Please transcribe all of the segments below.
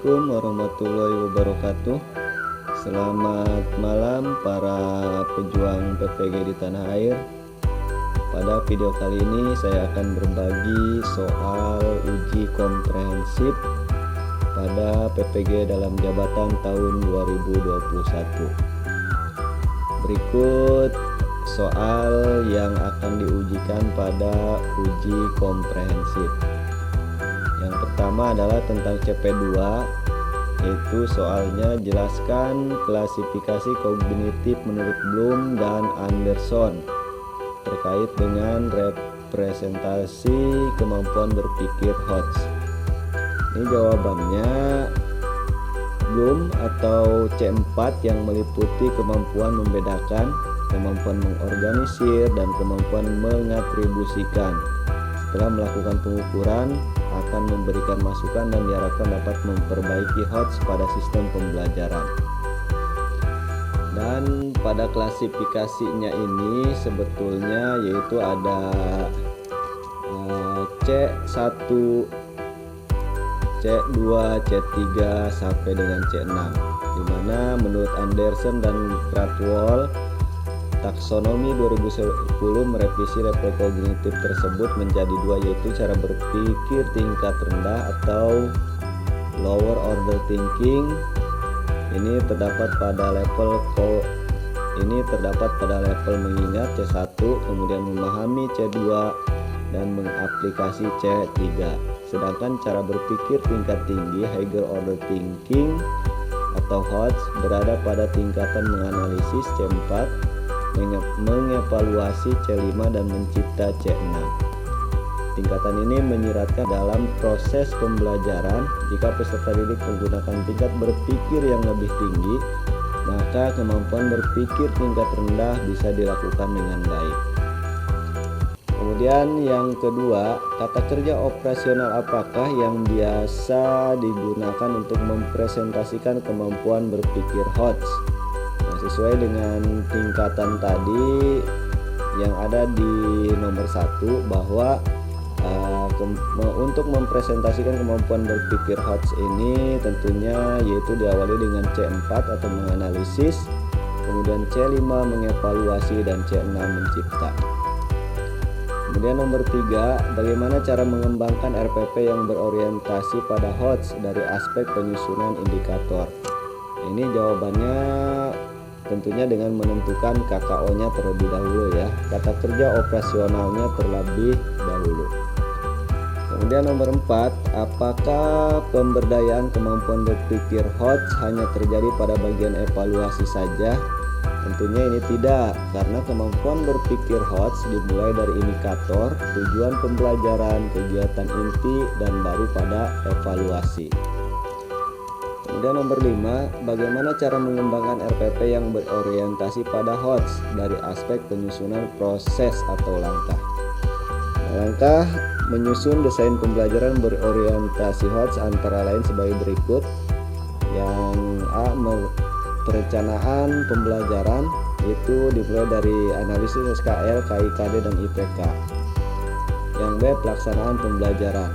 Assalamualaikum warahmatullahi wabarakatuh. Selamat malam para pejuang PPG di tanah air. Pada video kali ini saya akan berbagi soal uji komprehensif pada PPG dalam jabatan tahun 2021. Berikut soal yang akan diujikan pada uji komprehensif. Yang pertama adalah tentang CP2, yaitu soalnya jelaskan klasifikasi kognitif menurut Bloom dan Anderson terkait dengan representasi kemampuan berpikir Hodge. Ini jawabannya Bloom atau C4 yang meliputi kemampuan membedakan, kemampuan mengorganisir, dan kemampuan mengatribusikan. Setelah melakukan pengukuran, akan memberikan masukan dan diharapkan dapat memperbaiki Hodge pada sistem pembelajaran. Dan pada klasifikasinya ini sebetulnya yaitu ada C1, C2, C3 sampai dengan C6, dimana menurut Anderson dan Krathwohl taksonomi 2010 merevisi level kognitif tersebut menjadi dua, yaitu cara berpikir tingkat rendah atau lower order thinking. Ini terdapat pada level mengingat C1, kemudian memahami C2 dan mengaplikasi C3. Sedangkan cara berpikir tingkat tinggi higher order thinking atau Hodge berada pada tingkatan menganalisis C4, mengevaluasi C5 dan mencipta C6. Tingkatan ini menyiratkan dalam proses pembelajaran jika peserta didik menggunakan tingkat berpikir yang lebih tinggi, maka kemampuan berpikir tingkat rendah bisa dilakukan dengan baik. Kemudian yang kedua, kata kerja operasional apakah yang biasa digunakan untuk mempresentasikan kemampuan berpikir Hodge? Sesuai dengan tingkatan tadi yang ada di nomor 1, bahwa untuk mempresentasikan kemampuan berpikir Hodge ini tentunya yaitu diawali dengan C4 atau menganalisis, kemudian C5 mengevaluasi, dan C6 mencipta. Kemudian nomor 3, bagaimana cara mengembangkan RPP yang berorientasi pada Hodge dari aspek penyusunan indikator? Ini jawabannya tentunya dengan menentukan KKO-nya terlebih dahulu ya, kata kerja operasionalnya terlebih dahulu. Kemudian nomor 4, apakah pemberdayaan kemampuan berpikir Hodge hanya terjadi pada bagian evaluasi saja? Tentunya ini tidak, karena kemampuan berpikir Hodge dimulai dari indikator, tujuan pembelajaran, kegiatan inti, dan baru pada evaluasi. Kemudian nomor 5, bagaimana cara mengembangkan RPP yang berorientasi pada Hodge dari aspek penyusunan proses atau langkah. Langkah menyusun desain pembelajaran berorientasi Hodge antara lain sebagai berikut. Yang A, perencanaan pembelajaran, itu dimulai dari analisis SKL, KIKD, dan IPK. Yang B, pelaksanaan pembelajaran,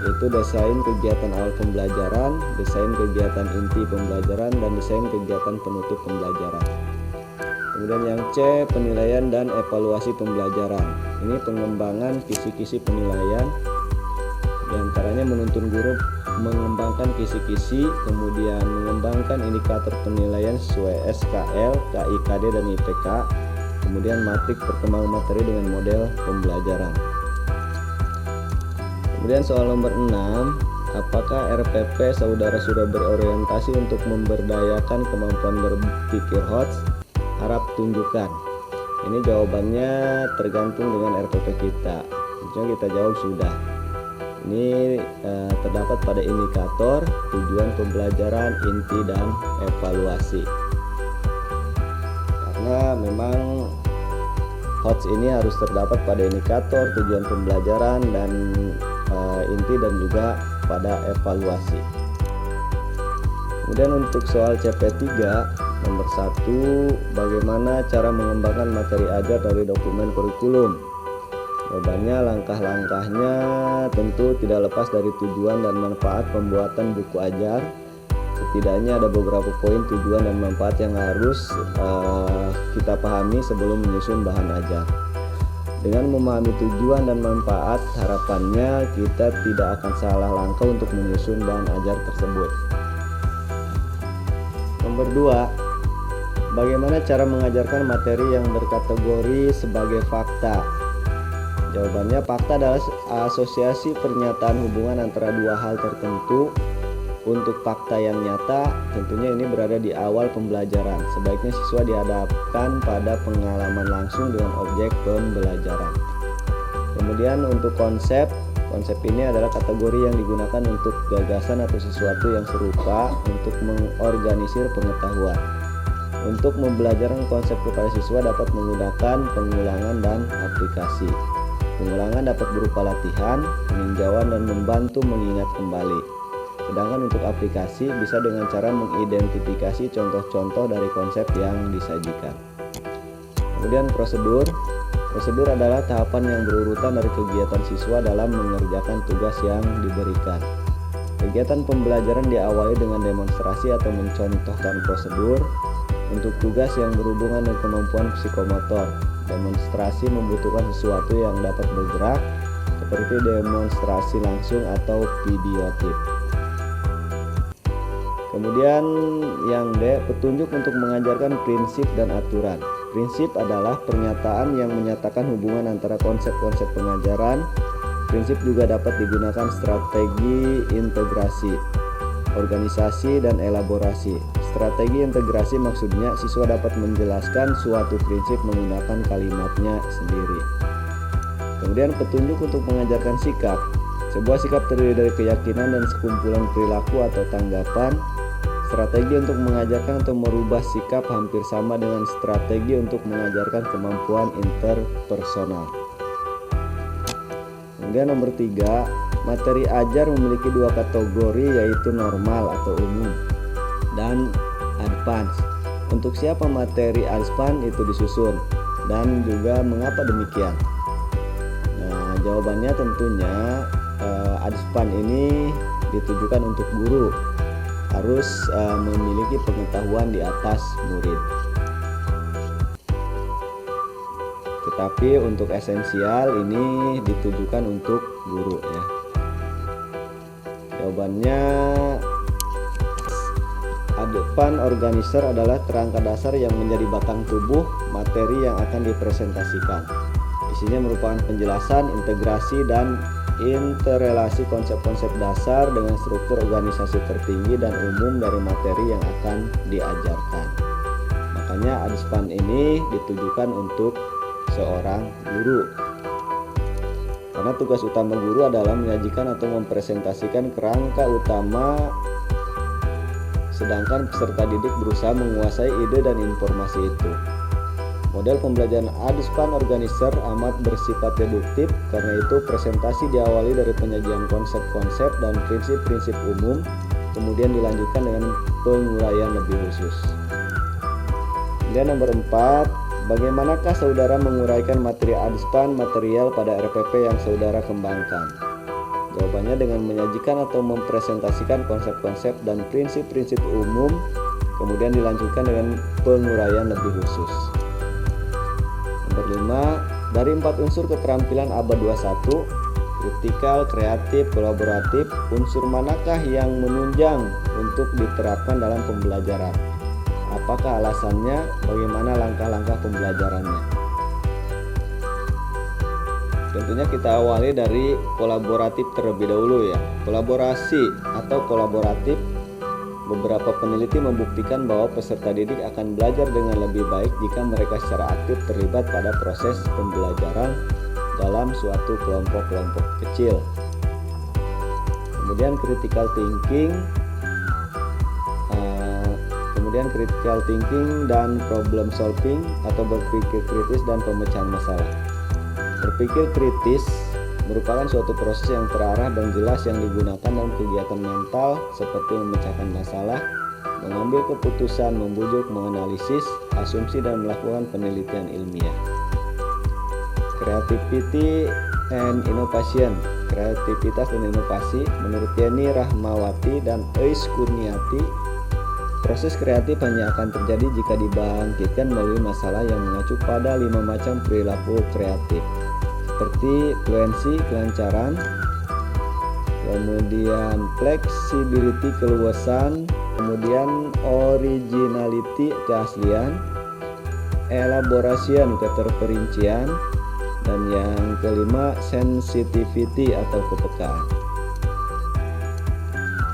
yaitu desain kegiatan awal pembelajaran, desain kegiatan inti pembelajaran, dan desain kegiatan penutup pembelajaran. Kemudian yang C, penilaian dan evaluasi pembelajaran. Ini pengembangan kisi-kisi penilaian, diantaranya menuntun guru mengembangkan kisi-kisi, kemudian mengembangkan indikator penilaian sesuai SKL, KIKD, dan IPK, kemudian matrik perkembangan materi dengan model pembelajaran. Kemudian soal nomor 6, apakah RPP saudara sudah berorientasi untuk memberdayakan kemampuan berpikir Hodge? Harap tunjukkan. Ini jawabannya tergantung dengan RPP kita. Tentunya kita jawab sudah. Ini terdapat pada indikator, tujuan pembelajaran, inti, dan evaluasi. Karena memang Hodge ini harus terdapat pada indikator, tujuan pembelajaran, dan inti, dan juga pada evaluasi. Kemudian untuk soal CP3 nomor 1, bagaimana cara mengembangkan materi ajar dari dokumen kurikulum? Jawabannya, langkah-langkahnya tentu tidak lepas dari tujuan dan manfaat pembuatan buku ajar, setidaknya ada beberapa poin tujuan dan manfaat yang harus kita pahami sebelum menyusun bahan ajar. Dengan memahami tujuan dan manfaat, harapannya kita tidak akan salah langkah untuk menyusun bahan ajar tersebut. Nomor 2, bagaimana cara mengajarkan materi yang berkategori sebagai fakta? Jawabannya, fakta adalah asosiasi pernyataan hubungan antara dua hal tertentu. Untuk fakta yang nyata, tentunya ini berada di awal pembelajaran. Sebaiknya siswa dihadapkan pada pengalaman langsung dengan objek pembelajaran. Kemudian untuk konsep ini adalah kategori yang digunakan untuk gagasan atau sesuatu yang serupa untuk mengorganisir pengetahuan. Untuk pembelajaran konsep kepada siswa dapat menggunakan pengulangan dan aplikasi. Pengulangan dapat berupa latihan, peninjauan, dan membantu mengingat kembali. Sedangkan untuk aplikasi bisa dengan cara mengidentifikasi contoh-contoh dari konsep yang disajikan. Kemudian prosedur adalah tahapan yang berurutan dari kegiatan siswa dalam mengerjakan tugas yang diberikan. Kegiatan pembelajaran diawali dengan demonstrasi atau mencontohkan prosedur. Untuk tugas yang berhubungan dengan kemampuan psikomotor, demonstrasi membutuhkan sesuatu yang dapat bergerak, seperti demonstrasi langsung atau videotip. Kemudian yang D, petunjuk untuk mengajarkan prinsip dan aturan. Prinsip adalah pernyataan yang menyatakan hubungan antara konsep-konsep pengajaran. Prinsip juga dapat digunakan strategi integrasi, organisasi, dan elaborasi. Strategi integrasi maksudnya siswa dapat menjelaskan suatu prinsip menggunakan kalimatnya sendiri. Kemudian petunjuk untuk mengajarkan sikap. Sebuah sikap terdiri dari keyakinan dan sekumpulan perilaku atau tanggapan. Strategi untuk mengajarkan atau merubah sikap hampir sama dengan strategi untuk mengajarkan kemampuan interpersonal. Kemudian nomor 3, materi ajar memiliki dua kategori, yaitu normal atau umum dan advance. Untuk siapa materi advance itu disusun dan juga mengapa demikian? Nah, jawabannya tentunya advance ini ditujukan untuk guru, harus memiliki pengetahuan di atas murid. Tetapi untuk esensial ini ditujukan untuk guru ya. Jawabannya, advance organizer adalah kerangka dasar yang menjadi batang tubuh materi yang akan dipresentasikan. Isinya merupakan penjelasan, integrasi, dan interrelasi konsep-konsep dasar dengan struktur organisasi tertinggi dan umum dari materi yang akan diajarkan. Makanya advance ini ditujukan untuk seorang guru. Karena tugas utama guru adalah menyajikan atau mempresentasikan kerangka utama, sedangkan peserta didik berusaha menguasai ide dan informasi itu. Model pembelajaran advance organizer amat bersifat deduktif, karena itu presentasi diawali dari penyajian konsep-konsep dan prinsip-prinsip umum, kemudian dilanjutkan dengan penguraian lebih khusus. Kemudian nomor 4, bagaimanakah saudara menguraikan materi advance material pada RPP yang saudara kembangkan? Jawabannya dengan menyajikan atau mempresentasikan konsep-konsep dan prinsip-prinsip umum, kemudian dilanjutkan dengan penguraian lebih khusus. Nomor 5, dari 4 unsur keterampilan abad 21, kritikal, kreatif, kolaboratif, unsur manakah yang menunjang untuk diterapkan dalam pembelajaran? Apakah alasannya? Bagaimana langkah-langkah pembelajarannya? Tentunya kita awali dari kolaboratif terlebih dahulu ya. Kolaborasi atau kolaboratif, beberapa peneliti membuktikan bahwa peserta didik akan belajar dengan lebih baik jika mereka secara aktif terlibat pada proses pembelajaran dalam suatu kelompok-kelompok kecil. Kemudian critical thinking dan problem solving atau berpikir kritis dan pemecahan masalah. Berpikir kritis merupakan suatu proses yang terarah dan jelas yang digunakan dalam kegiatan mental seperti memecahkan masalah, mengambil keputusan, membujuk, menganalisis, asumsi, dan melakukan penelitian ilmiah. Creativity and innovation. Kreativitas dan inovasi menurut Yeni Rahmawati dan Eis Kurniati Proses kreatif hanya akan terjadi jika dibangkitkan melalui masalah yang mengacu pada 5 macam perilaku kreatif, seperti fluensi, kelancaran, kemudian flexibility, keluasan, kemudian originality, keaslian, elaboration, keterperincian, dan yang kelima sensitivity atau kepekaan.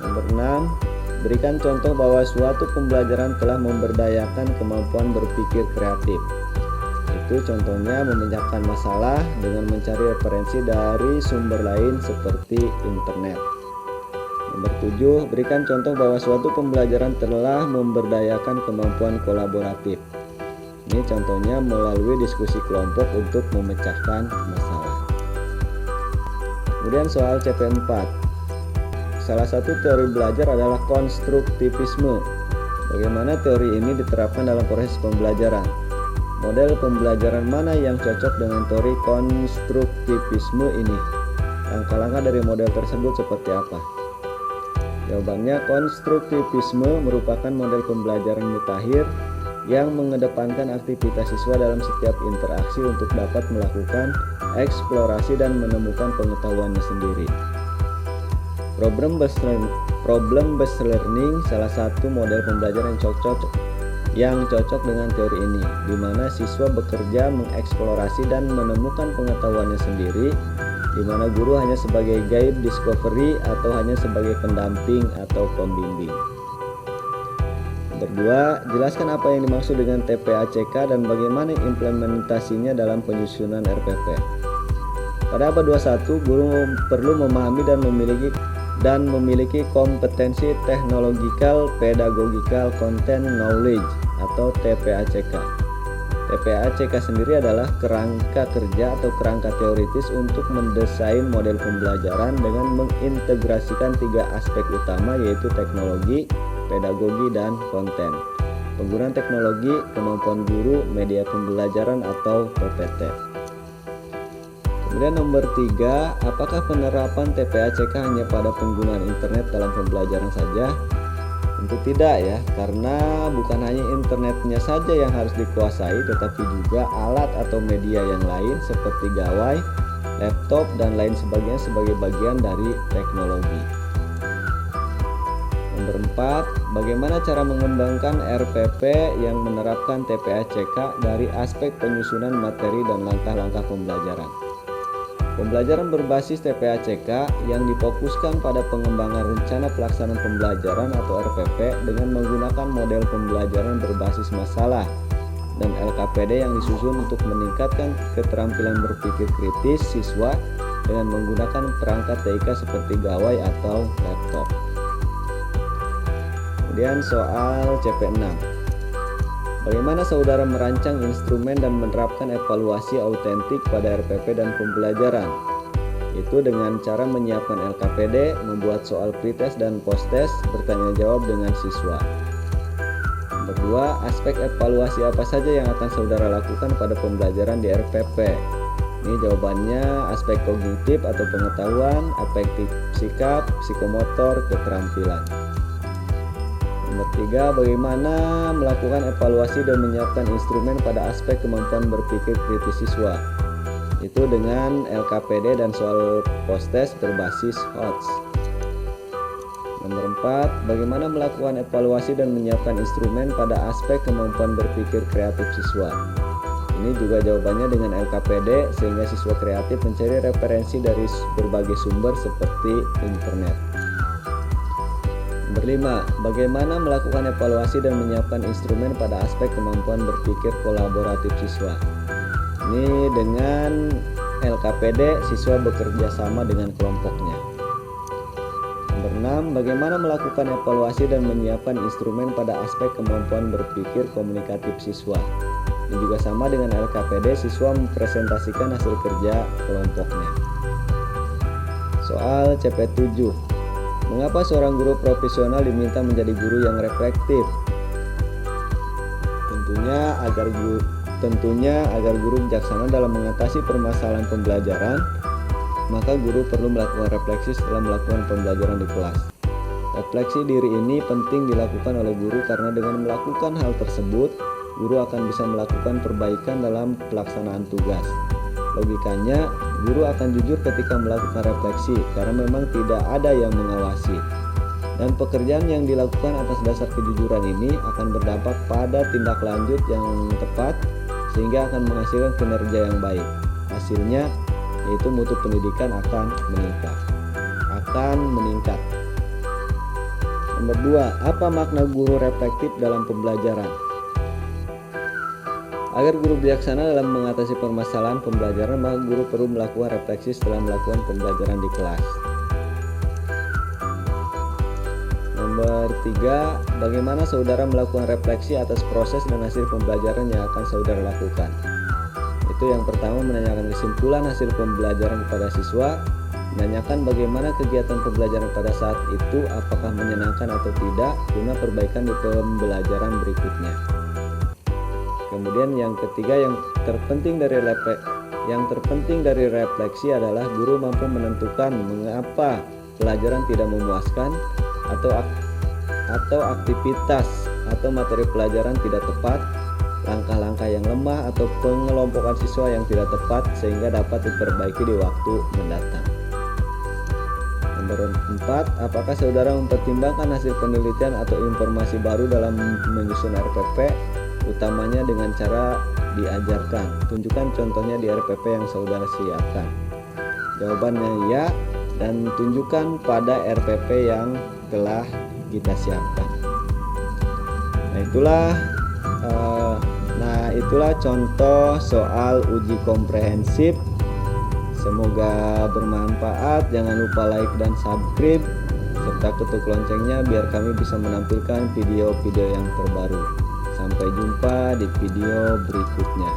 Nomor 6, berikan contoh bahwa suatu pembelajaran telah memberdayakan kemampuan berpikir kreatif. Itu contohnya memecahkan masalah dengan mencari referensi dari sumber lain seperti internet. Nomor 7, berikan contoh bahwa suatu pembelajaran telah memberdayakan kemampuan kolaboratif. Ini contohnya melalui diskusi kelompok untuk memecahkan masalah. Kemudian soal CP4. Salah satu teori belajar adalah konstruktivisme. Bagaimana teori ini diterapkan dalam proses pembelajaran? Model pembelajaran mana yang cocok dengan teori konstruktivisme ini? Langkah-langkah dari model tersebut seperti apa? Jawabannya, konstruktivisme merupakan model pembelajaran mutakhir yang mengedepankan aktivitas siswa dalam setiap interaksi untuk dapat melakukan eksplorasi dan menemukan pengetahuannya sendiri. Problem based learning salah satu model pembelajaran yang cocok dengan teori ini, di mana siswa bekerja mengeksplorasi dan menemukan pengetahuannya sendiri, di mana guru hanya sebagai guide discovery atau hanya sebagai pendamping atau pembimbing. Nomor 2, jelaskan apa yang dimaksud dengan TPACK dan bagaimana implementasinya dalam penyusunan RPP. Pada abad 21, guru perlu memahami dan memiliki kompetensi technological, pedagogical, content knowledge atau TPACK. TPACK sendiri adalah kerangka kerja atau kerangka teoritis untuk mendesain model pembelajaran dengan mengintegrasikan 3 aspek utama, yaitu teknologi, pedagogi, dan konten. Penggunaan teknologi, kemampuan guru, media pembelajaran atau PPT. Kemudian nomor 3, apakah penerapan TPACK hanya pada penggunaan internet dalam pembelajaran saja? Tentu tidak ya, karena bukan hanya internetnya saja yang harus dikuasai, tetapi juga alat atau media yang lain seperti gawai, laptop, dan lain sebagainya sebagai bagian dari teknologi. Nomor 4, bagaimana cara mengembangkan RPP yang menerapkan TPACK dari aspek penyusunan materi dan langkah-langkah pembelajaran? Pembelajaran berbasis TPACK yang difokuskan pada pengembangan rencana pelaksanaan pembelajaran atau RPP dengan menggunakan model pembelajaran berbasis masalah dan LKPD yang disusun untuk meningkatkan keterampilan berpikir kritis siswa dengan menggunakan perangkat TIK seperti gawai atau laptop. Kemudian soal CP6. Bagaimana saudara merancang instrumen dan menerapkan evaluasi autentik pada RPP dan pembelajaran? Itu dengan cara menyiapkan LKPD, membuat soal pretest dan post-test, bertanya jawab dengan siswa. Nomor 2, aspek evaluasi apa saja yang akan saudara lakukan pada pembelajaran di RPP? Ini jawabannya aspek kognitif atau pengetahuan, afektif sikap, psikomotor, keterampilan. Nomor 3, bagaimana melakukan evaluasi dan menyiapkan instrumen pada aspek kemampuan berpikir kritis siswa? Itu dengan LKPD dan soal post-test berbasis HOTS. Nomor 4, bagaimana melakukan evaluasi dan menyiapkan instrumen pada aspek kemampuan berpikir kreatif siswa? Ini juga jawabannya dengan LKPD, sehingga siswa kreatif mencari referensi dari berbagai sumber seperti internet. Nomor 5, bagaimana melakukan evaluasi dan menyiapkan instrumen pada aspek kemampuan berpikir kolaboratif siswa? Ini dengan LKPD, siswa bekerja sama dengan kelompoknya. Nomor 6, bagaimana melakukan evaluasi dan menyiapkan instrumen pada aspek kemampuan berpikir komunikatif siswa? Ini juga sama dengan LKPD, siswa mempresentasikan hasil kerja kelompoknya. Soal CP7. Mengapa seorang guru profesional diminta menjadi guru yang reflektif? Tentunya agar guru bijaksana dalam mengatasi permasalahan pembelajaran, maka guru perlu melakukan refleksi setelah melakukan pembelajaran di kelas. Refleksi diri ini penting dilakukan oleh guru karena dengan melakukan hal tersebut, guru akan bisa melakukan perbaikan dalam pelaksanaan tugas. Logikanya, guru akan jujur ketika melakukan refleksi karena memang tidak ada yang mengawasi. Dan pekerjaan yang dilakukan atas dasar kejujuran ini akan berdampak pada tindak lanjut yang tepat sehingga akan menghasilkan kinerja yang baik. Hasilnya yaitu mutu pendidikan akan meningkat. Nomor 2, apa makna guru reflektif dalam pembelajaran? Agar guru bijaksana dalam mengatasi permasalahan pembelajaran, maka guru perlu melakukan refleksi setelah melakukan pembelajaran di kelas. Nomor 3, bagaimana saudara melakukan refleksi atas proses dan hasil pembelajaran yang akan saudara lakukan? Itu yang pertama, menanyakan kesimpulan hasil pembelajaran kepada siswa, menanyakan bagaimana kegiatan pembelajaran pada saat itu, apakah menyenangkan atau tidak, guna perbaikan di pembelajaran berikutnya. Kemudian yang ketiga, yang terpenting dari refleksi adalah guru mampu menentukan mengapa pelajaran tidak memuaskan atau aktivitas atau materi pelajaran tidak tepat, langkah-langkah yang lemah atau pengelompokan siswa yang tidak tepat sehingga dapat diperbaiki di waktu mendatang. Nomor 4, apakah saudara mempertimbangkan hasil penelitian atau informasi baru dalam menyusun RPP, utamanya dengan cara diajarkan? Tunjukkan contohnya di RPP yang saudara siapkan. Jawabannya ya, dan tunjukkan pada RPP yang telah kita siapkan. Nah itulah contoh soal uji komprehensif. Semoga bermanfaat. Jangan lupa like dan subscribe serta ketuk loncengnya biar kami bisa menampilkan video-video yang terbaru. Sampai jumpa di video berikutnya.